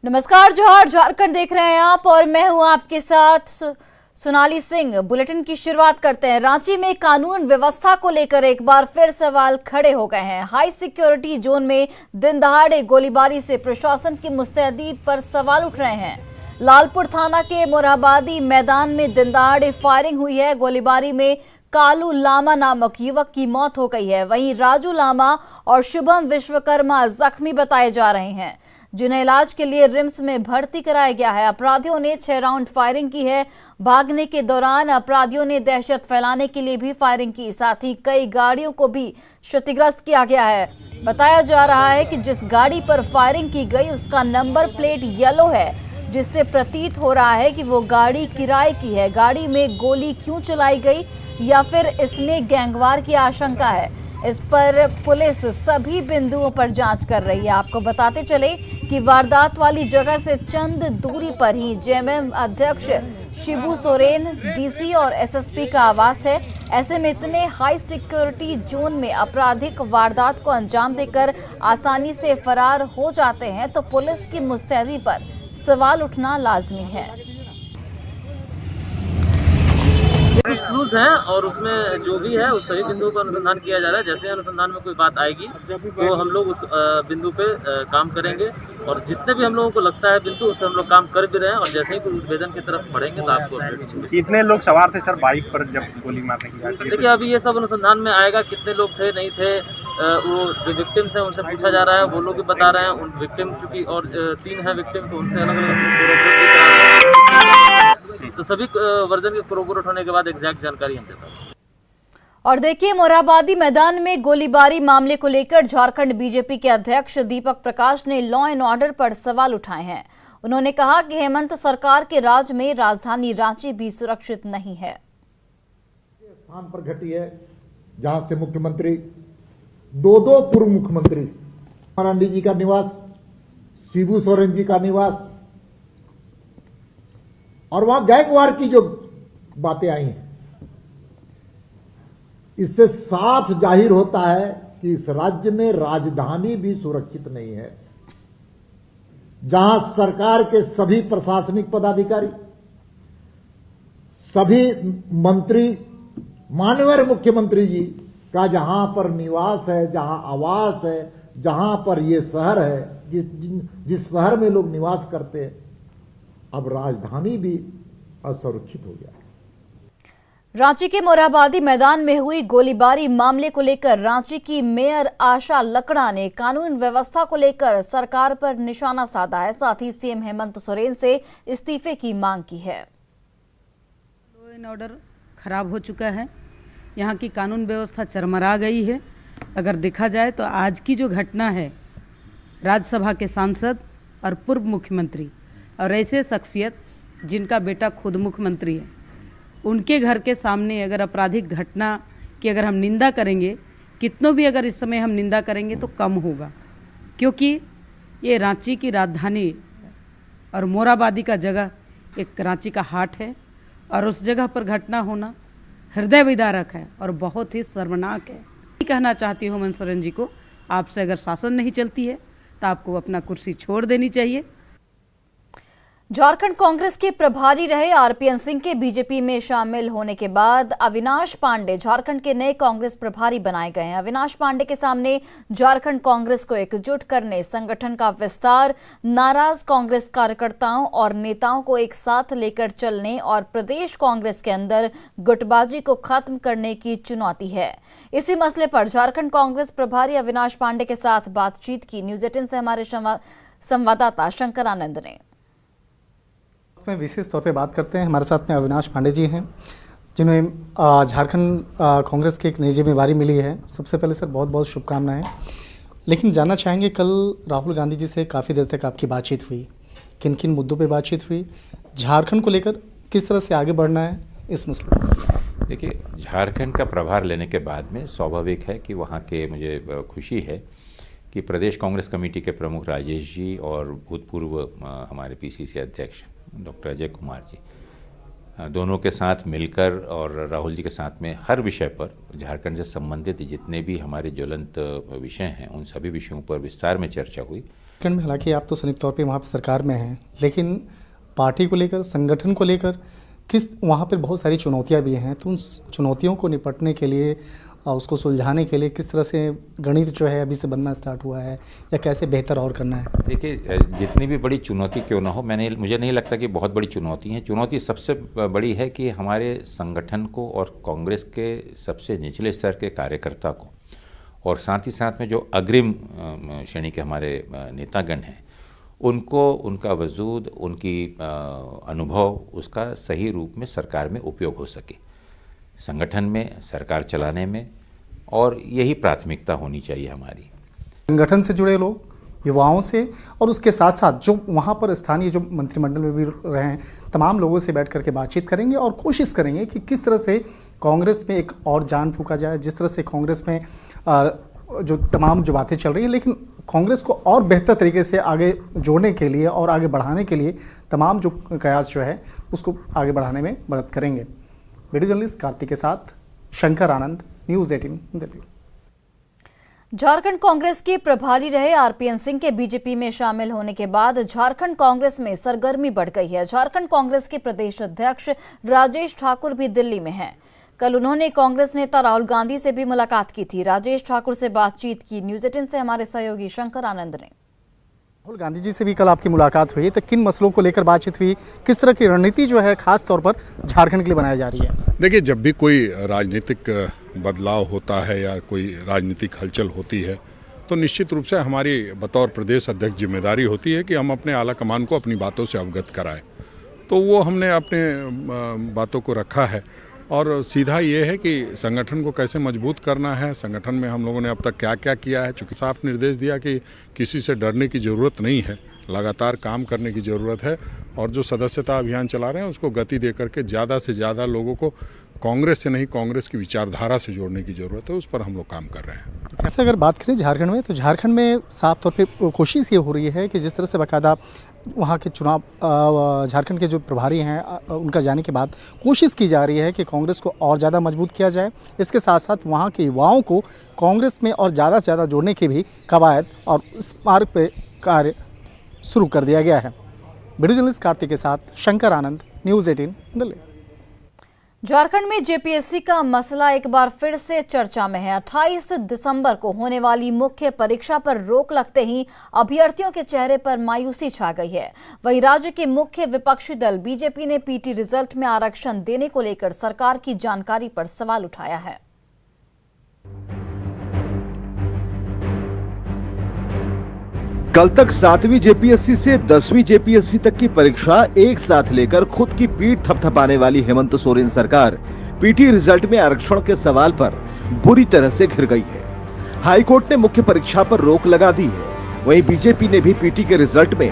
नमस्कार, जोहार, झारखंड देख रहे हैं आप और मैं हूं आपके साथ सोनाली सिंह। बुलेटिन की शुरुआत करते हैं। रांची में कानून व्यवस्था को लेकर एक बार फिर सवाल खड़े हो गए हैं। हाई सिक्योरिटी जोन में दिन दहाड़े गोलीबारी से प्रशासन की मुस्तैदी पर सवाल उठ रहे हैं। लालपुर थाना के मोरहाबादी मैदान में दिन दहाड़े फायरिंग हुई है। गोलीबारी में कालू लामा नामक युवक की मौत हो गई है। वहीं राजू लामा और शुभम विश्वकर्मा जख्मी बताए जा रहे हैं, जिन्हें इलाज के लिए रिम्स में भर्ती कराया गया है। अपराधियों ने 6 राउंड फायरिंग की है। भागने के दौरान अपराधियों ने दहशत फैलाने के लिए भी फायरिंग की, साथ ही कई गाड़ियों को भी क्षतिग्रस्त किया गया है। बताया जा रहा है कि जिस गाड़ी पर फायरिंग की गई उसका नंबर प्लेट येलो है, जिससे प्रतीत हो रहा है कि वो गाड़ी किराए की है। गाड़ी में गोली क्यों चलाई गई या फिर इसमें गैंगवार की आशंका है, इस पर पुलिस सभी बिंदुओं पर जांच कर रही है। आपको बताते चले कि वारदात वाली जगह से चंद दूरी पर ही जेएमएम अध्यक्ष शिबू सोरेन, डीसी और एसएसपी का आवास है। ऐसे में इतने हाई सिक्योरिटी जोन में आपराधिक वारदात को अंजाम देकर आसानी से फरार हो जाते हैं, तो पुलिस की मुस्तैदी पर सवाल उठना लाजमी है। कुछ क्लूज हैं और उसमें जो भी है उस सभी बिंदुओं पर अनुसंधान किया जा रहा है। जैसे अनुसंधान में कोई बात आएगी तो हम लोग उस बिंदु पे काम करेंगे, और जितने भी हम लोगों को लगता है बिंदु उस पर हम लोग काम कर भी रहे हैं, और जैसे ही कोई उद्भेदन की तरफ बढ़ेंगे तो आपको कितने लोग सवार थे सर बाइक पर जब गोली मारने की बात? देखिए, अभी ये सब अनुसंधान में आएगा, कितने लोग थे नहीं थे। वो जो विक्टिम्स हैं उनसे पूछा जा रहा है, वो लोग भी बता रहे हैं। उन विक्टिम चूंकि और 3 हैं विक्टिम, तो उनसे अलग अलग तो सभी वर्जन के कोरोबोरेट होने के बाद एग्जैक्ट जानकारी हम देते हैं। और देखिए, मोरहाबादी मैदान में गोलीबारी मामले को लेकर झारखंड बीजेपी के अध्यक्ष दीपक प्रकाश ने लॉ एंड ऑर्डर पर सवाल उठाए हैं। उन्होंने कहा कि हेमंत सरकार के राज में राजधानी रांची भी सुरक्षित नहीं है। स्थान पर घटी है जहां से मुख्यमंत्री दो पूर्व मुख्यमंत्री मानंदी जी का निवास, शिबू सोरेन जी का निवास, और वहां गैंगवार की जो बातें आई हैं, इससे साफ जाहिर होता है कि इस राज्य में राजधानी भी सुरक्षित नहीं है, जहां सरकार के सभी प्रशासनिक पदाधिकारी, सभी मंत्री, माननीय मुख्यमंत्री जी का जहां पर निवास है, जहां आवास है, जहां पर ये शहर है, जिस शहर में लोग निवास करते हैं, अब राजधानी भी असुरक्षित हो गया है। रांची के मोरहाबादी मैदान में हुई गोलीबारी मामले को लेकर रांची की मेयर आशा लकड़ा ने कानून व्यवस्था को लेकर सरकार पर निशाना साधा है। साथ ही सीएम हेमंत सोरेन से इस्तीफे की मांग की है। लॉ एंड ऑर्डर खराब हो चुका है, यहाँ की कानून व्यवस्था चरमरा गई है। अगर देखा जाए तो आज की जो घटना है, राज्यसभा के सांसद और पूर्व मुख्यमंत्री और ऐसे शख्सियत जिनका बेटा खुद मुख्यमंत्री है, उनके घर के सामने अगर आपराधिक घटना की अगर हम निंदा करेंगे, कितनों भी अगर इस समय हम निंदा करेंगे तो कम होगा, क्योंकि ये रांची की राजधानी और मोरहाबादी का जगह एक रांची का हाट है, और उस जगह पर घटना होना हृदय विदारक है और बहुत ही शर्मनाक है। कहना चाहती हूँ हेमंत सोरेन जी को, आपसे अगर शासन नहीं चलती है तो आपको अपना कुर्सी छोड़ देनी चाहिए। झारखंड कांग्रेस के प्रभारी रहे आरपीएन सिंह के बीजेपी में शामिल होने के बाद अविनाश पांडे झारखंड के नए कांग्रेस प्रभारी बनाए गए हैं। अविनाश पांडे के सामने झारखंड कांग्रेस को एकजुट करने, संगठन का विस्तार, नाराज कांग्रेस कार्यकर्ताओं और नेताओं को एक साथ लेकर चलने और प्रदेश कांग्रेस के अंदर गुटबाजी को खत्म करने की चुनौती है। इसी मसले पर झारखंड कांग्रेस प्रभारी अविनाश पांडे के साथ बातचीत की न्यूज 18 से हमारे संवाददाता शंकर आनंद ने। में विशेष तौर पे बात करते हैं। हमारे साथ में अविनाश पांडे जी हैं, जिन्हें झारखंड कांग्रेस की एक नई जिम्मेवारी मिली है। सबसे पहले सर बहुत बहुत शुभकामनाएं। लेकिन जानना चाहेंगे, कल राहुल गांधी जी से काफ़ी देर तक आपकी बातचीत हुई, किन किन मुद्दों पे बातचीत हुई, झारखंड को लेकर किस तरह से आगे बढ़ना है इस मसले में? देखिए, झारखंड का प्रभार लेने के बाद में स्वाभाविक है कि वहाँ के मुझे खुशी है कि प्रदेश कांग्रेस कमेटी के प्रमुख राजेश जी और भूतपूर्व हमारे पीसीसी अध्यक्ष डॉक्टर अजय कुमार जी, दोनों के साथ मिलकर और राहुल जी के साथ में हर विषय पर, झारखंड से संबंधित जितने भी हमारे ज्वलंत विषय हैं उन सभी विषयों पर विस्तार में चर्चा हुई। में हालांकि आप तो संयुक्त तौर पे वहाँ पर सरकार में हैं, लेकिन पार्टी को लेकर, संगठन को लेकर किस वहाँ पर बहुत सारी चुनौतियाँ भी हैं, तो उन चुनौतियों को निपटने के लिए उसको सुलझाने के लिए किस तरह से गणित जो है अभी से बनना स्टार्ट हुआ है या कैसे बेहतर और करना है? देखिए, जितनी भी बड़ी चुनौती क्यों ना हो, मुझे नहीं लगता कि बहुत बड़ी चुनौती है। चुनौती सबसे बड़ी है कि हमारे संगठन को और कांग्रेस के सबसे निचले स्तर के कार्यकर्ता को और साथ ही साथ में जो अग्रिम श्रेणी के हमारे नेतागण हैं, उनको उनका वजूद, उनकी अनुभव, उसका सही रूप में सरकार में उपयोग हो सके, संगठन में, सरकार चलाने में, और यही प्राथमिकता होनी चाहिए हमारी। संगठन से जुड़े लोग, युवाओं से, और उसके साथ साथ जो वहाँ पर स्थानीय जो मंत्रिमंडल में भी रहे हैं, तमाम लोगों से बैठ करके बातचीत करेंगे और कोशिश करेंगे कि किस तरह से कांग्रेस में एक और जान फूंका जाए, जिस तरह से कांग्रेस में जो तमाम जो बातें चल रही है, लेकिन कांग्रेस को और बेहतर तरीके से आगे जोड़ने के लिए और आगे बढ़ाने के लिए तमाम जो कयास जो है उसको आगे बढ़ाने में मदद करेंगे। वीडियो जर्नलिस्ट कार्तिक के साथ शंकर आनंद, न्यूज़ 18 दिल्ली। झारखंड कांग्रेस के प्रभारी रहे आरपीएन सिंह के बीजेपी में शामिल होने के बाद झारखंड कांग्रेस में सरगर्मी बढ़ गई है। झारखंड कांग्रेस के प्रदेश अध्यक्ष राजेश ठाकुर भी दिल्ली में हैं। कल उन्होंने कांग्रेस नेता राहुल गांधी से भी मुलाकात की थी। राजेश ठाकुर से बातचीत की न्यूज़ 18 से हमारे सहयोगी शंकर आनंद ने। राहुल गांधी जी से भी कल आपकी मुलाकात हुई, तो किन मसलों को लेकर बातचीत हुई, किस तरह की रणनीति जो है खास तौर पर झारखंड के लिए बनाई जा रही है? देखिए, जब भी कोई राजनीतिक बदलाव होता है या कोई राजनीतिक हलचल होती है, तो निश्चित रूप से हमारी बतौर प्रदेश अध्यक्ष जिम्मेदारी होती है कि हम अपने आला कमान को अपनी बातों से अवगत कराएं। तो वो हमने अपने बातों को रखा है, और सीधा ये है कि संगठन को कैसे मजबूत करना है, संगठन में हम लोगों ने अब तक क्या क्या किया है। चूँकि साफ निर्देश दिया कि किसी से डरने की ज़रूरत नहीं है, लगातार काम करने की ज़रूरत है, और जो सदस्यता अभियान चला रहे हैं उसको गति दे करके ज़्यादा से ज़्यादा लोगों को कांग्रेस से नहीं, कांग्रेस की विचारधारा से जोड़ने की ज़रूरत है। उस पर हम लोग काम कर रहे हैं। ऐसे अगर बात करें झारखंड में, तो झारखंड में साफ तौर पे कोशिश ये हो रही है कि जिस तरह से बाकायदा वहाँ के चुनाव, झारखंड के जो प्रभारी हैं उनका जाने के बाद कोशिश की जा रही है कि कांग्रेस को और ज़्यादा मजबूत किया जाए। इसके साथ साथ वहाँ के युवाओं को कांग्रेस में और ज़्यादा से ज़्यादा जोड़ने की भी कवायद और इस मार्ग पे कार्य शुरू कर दिया गया है। वीडियो जर्नलिस्ट कार्तिक के साथ शंकर आनंद, न्यूज़ 18 दिल्ली। झारखंड में जेपीएससी का मसला एक बार फिर से चर्चा में है। 28 दिसंबर को होने वाली मुख्य परीक्षा पर रोक लगते ही अभ्यर्थियों के चेहरे पर मायूसी छा गई है। वहीं राज्य के मुख्य विपक्षी दल बीजेपी ने पीटी रिजल्ट में आरक्षण देने को लेकर सरकार की जानकारी पर सवाल उठाया है। कल तक 7वीं जेपीएससी से 10वीं जेपीएससी तक की परीक्षा एक साथ लेकर खुद की पीठ थपथपाने वाली हेमंत सोरेन सरकार पीटी रिजल्ट में आरक्षण के सवाल पर बुरी तरह से घिर गई है। हाईकोर्ट ने मुख्य परीक्षा पर रोक लगा दी है। वहीं बीजेपी ने भी पीटी के रिजल्ट में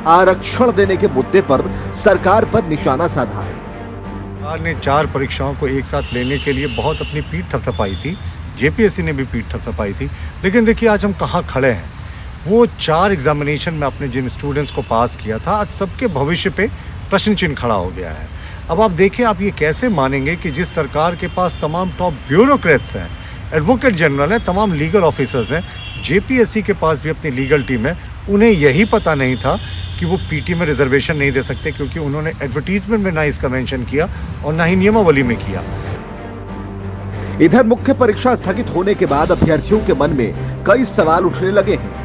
आरक्षण देने के मुद्दे पर सरकार पर निशाना साधा है। सरकार ने 4 परीक्षाओं को एक साथ लेने के लिए बहुत अपनी पीठ थपथपाई थी, जेपीएससी ने भी पीठ थपथपाई थी, लेकिन देखिए आज हम कहाँ खड़े हैं। वो 4 एग्जामिनेशन में अपने जिन स्टूडेंट्स को पास किया था, आज सबके भविष्य पे प्रश्न चिन्ह खड़ा हो गया है। अब आप देखें, आप ये कैसे मानेंगे कि जिस सरकार के पास तमाम टॉप ब्यूरोक्रेट्स हैं, एडवोकेट जनरल हैं, तमाम लीगल ऑफिसर्स हैं, जेपीएससी के पास भी अपनी लीगल टीम है, उन्हें यही पता नहीं था कि वो पीटी में रिजर्वेशन नहीं दे सकते, क्योंकि उन्होंने एडवर्टीजमेंट में ना इसका मेंशन किया और ना ही नियमावली में किया। इधर मुख्य परीक्षा स्थगित होने के बाद अभ्यर्थियों के मन में कई सवाल उठने लगे हैं।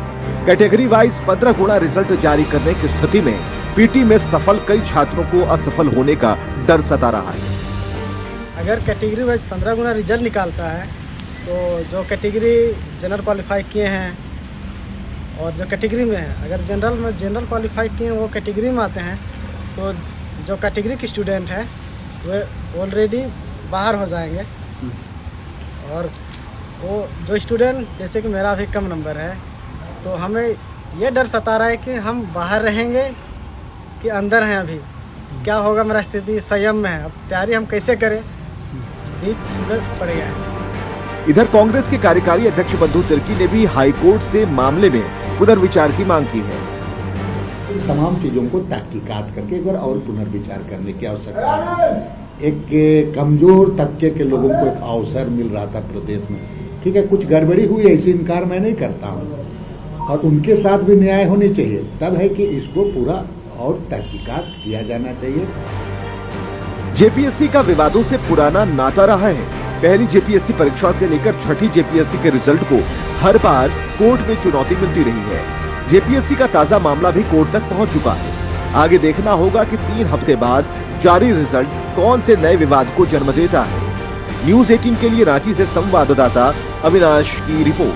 कैटेगरी वाइज 15 गुना रिजल्ट जारी करने की स्थिति में पीटी में सफल कई छात्रों को असफल होने का डर सता रहा है। अगर कैटेगरी वाइज 15 गुना रिजल्ट निकालता है, तो जो कैटेगरी जनरल क्वालिफाई किए हैं और जो कैटेगरी में है, अगर जनरल क्वालिफाई किए हैं वो कैटेगरी में आते हैं, तो जो कैटेगरी के स्टूडेंट हैं वो ऑलरेडी बाहर हो जाएंगे। और वो जो स्टूडेंट, जैसे कि मेरा भी कम नंबर है, तो हमें ये डर सता रहा है कि हम बाहर रहेंगे कि अंदर हैं। अभी क्या होगा, मेरा स्थिति संयम में है। अब तैयारी हम कैसे करें, बीच में पड़ गया है। इधर कांग्रेस के कार्यकारी अध्यक्ष बंधु तिर्की ने भी हाईकोर्ट से मामले में पुनर्विचार की मांग की है। तमाम चीजों को तहकीकात करके एक बार और पुनर्विचार करने की आवश्यकता है। एक कमजोर तबके के लोगों को एक अवसर मिल रहा था प्रदेश में, ठीक है, कुछ गड़बड़ी हुई है, इसी इनकार मैं नहीं करता हूँ। और उनके साथ भी न्याय होनी चाहिए। तब है कि इसको पूरा और तहकीकात किया जाना चाहिए। जेपीएससी का विवादों से पुराना नाता रहा है। पहली जेपीएससी परीक्षा से लेकर छठी जेपीएससी के रिजल्ट को हर बार कोर्ट में चुनौती मिलती रही है। जेपीएससी का ताजा मामला भी कोर्ट तक पहुंच चुका है। आगे देखना होगा कि 3 हफ्ते बाद जारी रिजल्ट कौन से नए विवाद को जन्म देता है। न्यूज़ 18 के लिए रांची से संवाददाता अविनाश की रिपोर्ट।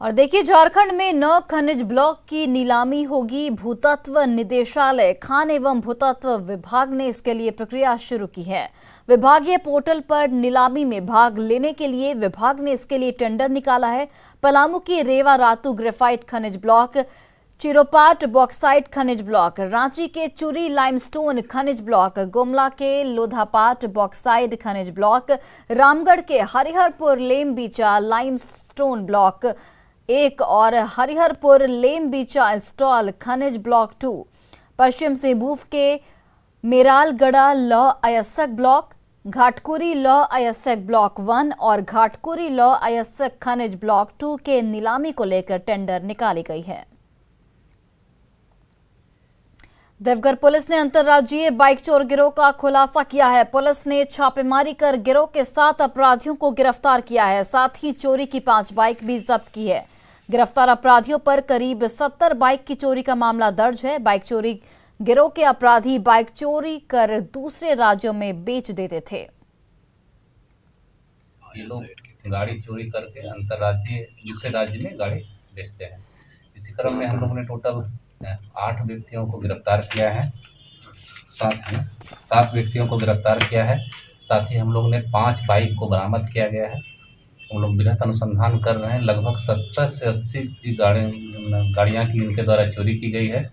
और देखिए, झारखंड में 9 खनिज ब्लॉक की नीलामी होगी। भूतत्व निदेशालय, खान एवं भूतत्व विभाग ने इसके लिए प्रक्रिया शुरू की है। विभागीय पोर्टल पर नीलामी में भाग लेने के लिए विभाग ने इसके लिए टेंडर निकाला है। पलामू की रेवा रातू ग्रेफाइट खनिज ब्लॉक, चिरोपाट बॉक्साइट खनिज ब्लॉक, रांची के चुरी लाइमस्टोन खनिज ब्लॉक, गुमला के लोधापाट बॉक्साइट खनिज ब्लॉक, रामगढ़ के हरिहरपुर लेमबीचा लाइमस्टोन ब्लॉक 1 और हरिहरपुर लेमबीचा इंस्टॉल खनिज ब्लॉक 2, पश्चिम सिंहभूम के मेरालगढ़ा लौ अयस्क ब्लॉक, घाटकुरी लौ अयस्क ब्लॉक 1 और घाटकुरी लौ अयस्क खनिज ब्लॉक 2 के नीलामी को लेकर टेंडर निकाली गई है। देवघर पुलिस ने अंतर्राज्यीय बाइक चोर गिरोह का खुलासा किया है। पुलिस ने छापेमारी कर गिरोह के 7 अपराधियों को गिरफ्तार किया है। साथ ही चोरी की 5 बाइक भी जब्त की है। गिरफ्तार अपराधियों पर करीब 70 बाइक की चोरी का मामला दर्ज है। बाइक चोरी गिरोह के अपराधी बाइक चोरी कर दूसरे राज्यों में बेच देते थे। ये लोग गाड़ी चोरी करके अंतर्राज्यीय दूसरे राज्य में गाड़ी बेचते हैं। इसी क्रम में हम लोगों ने टोटल 8 व्यक्तियों को गिरफ्तार किया है। 7 व्यक्तियों को गिरफ्तार किया है। साथ ही हम लोग ने 5 बाइक को बरामद किया गया है। हम लोग बृहद अनुसंधान कर रहे हैं। लगभग 70 से 80 गाड़ियाँ की इनके द्वारा चोरी की गई है।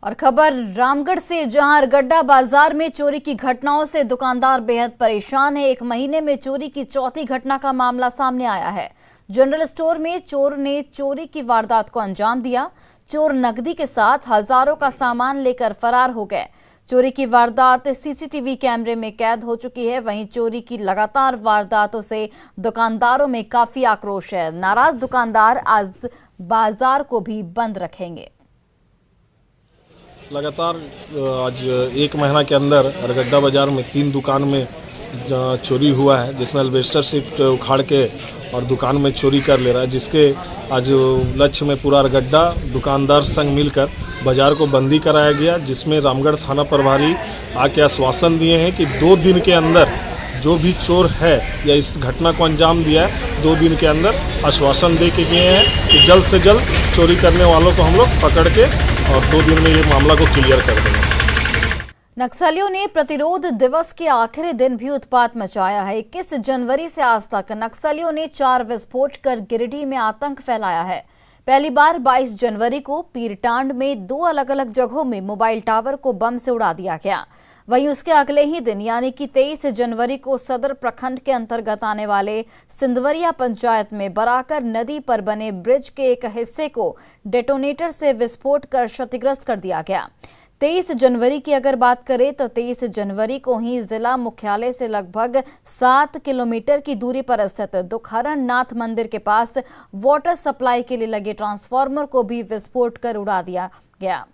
और खबर रामगढ़ से, जहां गड्ढा बाजार में चोरी की घटनाओं से दुकानदार बेहद परेशान है। 1 महीने में चोरी की 4थी घटना का मामला सामने आया है। जनरल स्टोर में चोर ने चोरी की वारदात को अंजाम दिया। चोर नकदी के साथ हजारों का सामान लेकर फरार हो गए। चोरी की वारदात सीसीटीवी कैमरे में कैद हो चुकी है। वहीं चोरी की लगातार वारदातों से दुकानदारों में काफी आक्रोश है। नाराज दुकानदार आज बाजार को भी बंद रखेंगे। लगातार आज 1 महीना के अंदर अरगड्डा बाजार में 3 दुकान में चोरी हुआ है, जिसमें एल्वेस्टर सीट उखाड़ के और दुकान में चोरी कर ले रहा है, जिसके आज लक्ष्य में पूरा अरगड्डा दुकानदार संघ मिलकर बाजार को बंदी कराया गया। जिसमें रामगढ़ थाना प्रभारी आके आश्वासन दिए हैं कि 2 दिन के अंदर जो भी चोर है या इस घटना को अंजाम दिया है 2 दिन के अंदर आश्वासन दे के गए हैं कि जल्द से जल्द चोरी करने वालों को हम लोग पकड़ के और 2 दिन में ये मामला को क्लियर कर देंगे। नक्सलियों ने प्रतिरोध दिवस के आखिरी दिन भी उत्पात मचाया है। 21 जनवरी से आज तक नक्सलियों ने 4 विस्फोट कर गिरिडीह में आतंक फैलाया है। पहली बार 22 जनवरी को पीरटांड में 2 अलग अलग जगहों में मोबाइल टावर को बम से उड़ा दिया गया। वहीं उसके अगले ही दिन यानी कि 23 जनवरी को सदर प्रखंड के अंतर्गत आने वाले सिंधवरिया पंचायत में बराकर नदी पर बने ब्रिज के एक हिस्से को डेटोनेटर से विस्फोट कर क्षतिग्रस्त कर दिया गया। 23 जनवरी की अगर बात करें तो 23 जनवरी को ही जिला मुख्यालय से लगभग 7 किलोमीटर की दूरी पर स्थित दुखहरण नाथ मंदिर के पास वाटर सप्लाई के लिए लगे ट्रांसफार्मर को भी विस्फोट कर उड़ा दिया गया।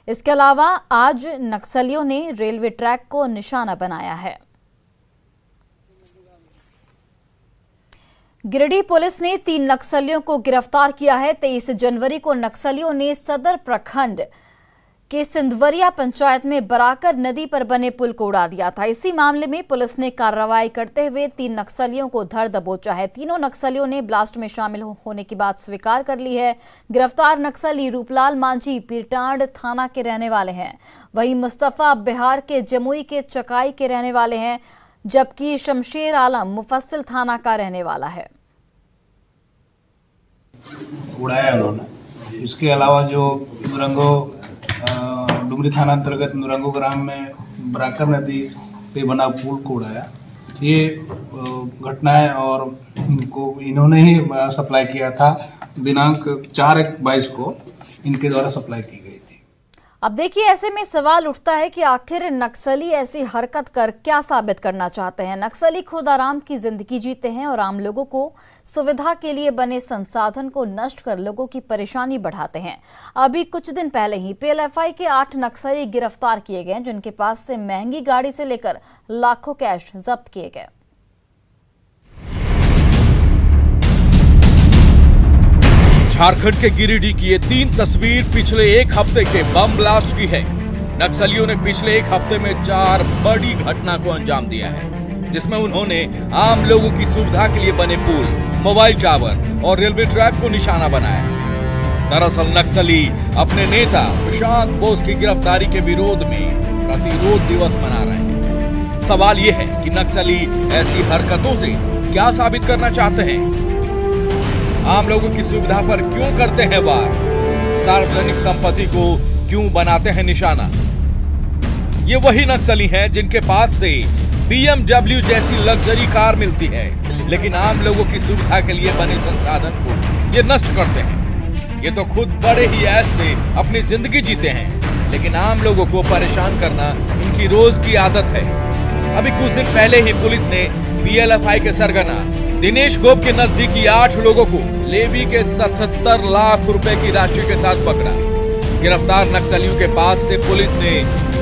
इसके अलावा आज नक्सलियों ने रेलवे ट्रैक को निशाना बनाया है। गिरिडीह पुलिस ने 3 नक्सलियों को गिरफ्तार किया है। 23 जनवरी को नक्सलियों ने सदर प्रखंड के सिंधवरिया पंचायत में बराकर नदी पर बने पुल को उड़ा दिया था। इसी मामले में पुलिस ने कार्रवाई करते हुए 3 नक्सलियों को धर दबोचा है। तीनों नक्सलियों ने ब्लास्ट में शामिल होने की बात स्वीकार कर ली है। गिरफ्तार नक्सली रूपलाल मांझी पीरटांड थाना के रहने वाले हैं। वहीं मुस्तफा बिहार के जमुई के चकाई के रहने वाले हैं, जबकि शमशेर आलम मुफस्सिल थाना का रहने वाला है। उड़ाया उन्होंने। इसके अलावा जो नुरंगो डुमरी थाना अंतर्गत नुरंगो ग्राम में बराकर नदी पे बना पुल को उड़ाया। ये घटनाएं और इन्होंने ही सप्लाई किया था। दिनांक 4/22 को इनके द्वारा सप्लाई की गई थी। अब देखिए, ऐसे में सवाल उठता है कि आखिर नक्सली ऐसी हरकत कर क्या साबित करना चाहते हैं। नक्सली खुद आराम की जिंदगी जीते हैं और आम लोगों को सुविधा के लिए बने संसाधन को नष्ट कर लोगों की परेशानी बढ़ाते हैं। अभी कुछ दिन पहले ही पीएलएफआई के 8 नक्सली गिरफ्तार किए गए, जिनके पास से महंगी गाड़ी से लेकर लाखों कैश जब्त किए गए। झारखंड के गिरिडीह की ये 3 तस्वीर पिछले एक हफ्ते के बम ब्लास्ट की है। नक्सलियों ने पिछले एक हफ्ते में 4 बड़ी घटना को अंजाम दिया है, जिसमें उन्होंने आम लोगों की सुविधा के लिए बने पुल, मोबाइल टावर और रेलवे ट्रैक को निशाना बनाया। दरअसल नक्सली अपने नेता प्रशांत बोस की गिरफ्तारी के विरोध में प्रतिरोध दिवस मना रहे हैं। सवाल यह है कि नक्सली ऐसी हरकतों से क्या साबित करना चाहते हैं? आम लोगों की सुविधा पर क्यों करते हैं वार? सार्वजनिक संपत्ति को क्यों बनाते हैं निशाना? ये वही नक्सली हैं जिनके पास से BMW जैसी लग्जरी कार मिलती है, लेकिन आम लोगों की सुविधा के लिए बने संसाधन को ये नष्ट करते हैं। ये तो खुद बड़े ही ऐश से अपनी जिंदगी जीते हैं, लेकिन आम लोगों को परेशान करना इनकी रोज की आदत है। अभी कुछ दिन पहले ही पुलिस ने पीएलएफआई के सरगना दिनेश गोप के नजदीकी 8 लोगों को लेवी के 77 लाख रुपए की राशि के साथ पकड़ा। गिरफ्तार नक्सलियों के पास से पुलिस ने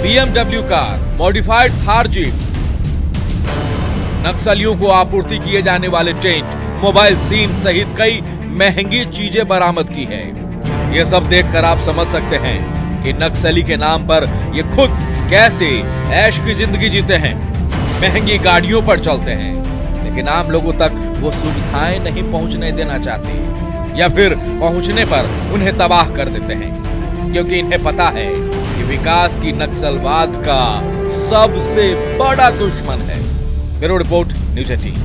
BMW car, modified Thar jeep, नक्सलियों को आपूर्ति किए जाने वाले टेंट, मोबाइल सिम सहित कई महंगी चीजें बरामद की है। ये सब देखकर आप समझ सकते हैं कि नक्सली के नाम पर ये खुद कैसे ऐश की जिंदगी जीते हैं। महंगी गाड़ियों पर चलते हैं, लेकिन आम लोगों तक वो सुविधाएं नहीं पहुंचने देना चाहते, या फिर पहुंचने पर उन्हें तबाह कर देते हैं, क्योंकि इन्हें पता है कि विकास की नक्सलवाद का सबसे बड़ा दुश्मन है। Bureau report, news 18।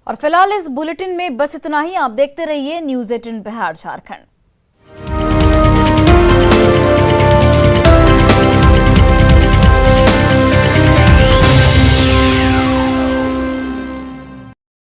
और फिलहाल इस बुलेटिन में बस इतना ही। आप देखते रहिए न्यूज़ 18 बिहार झारखंड।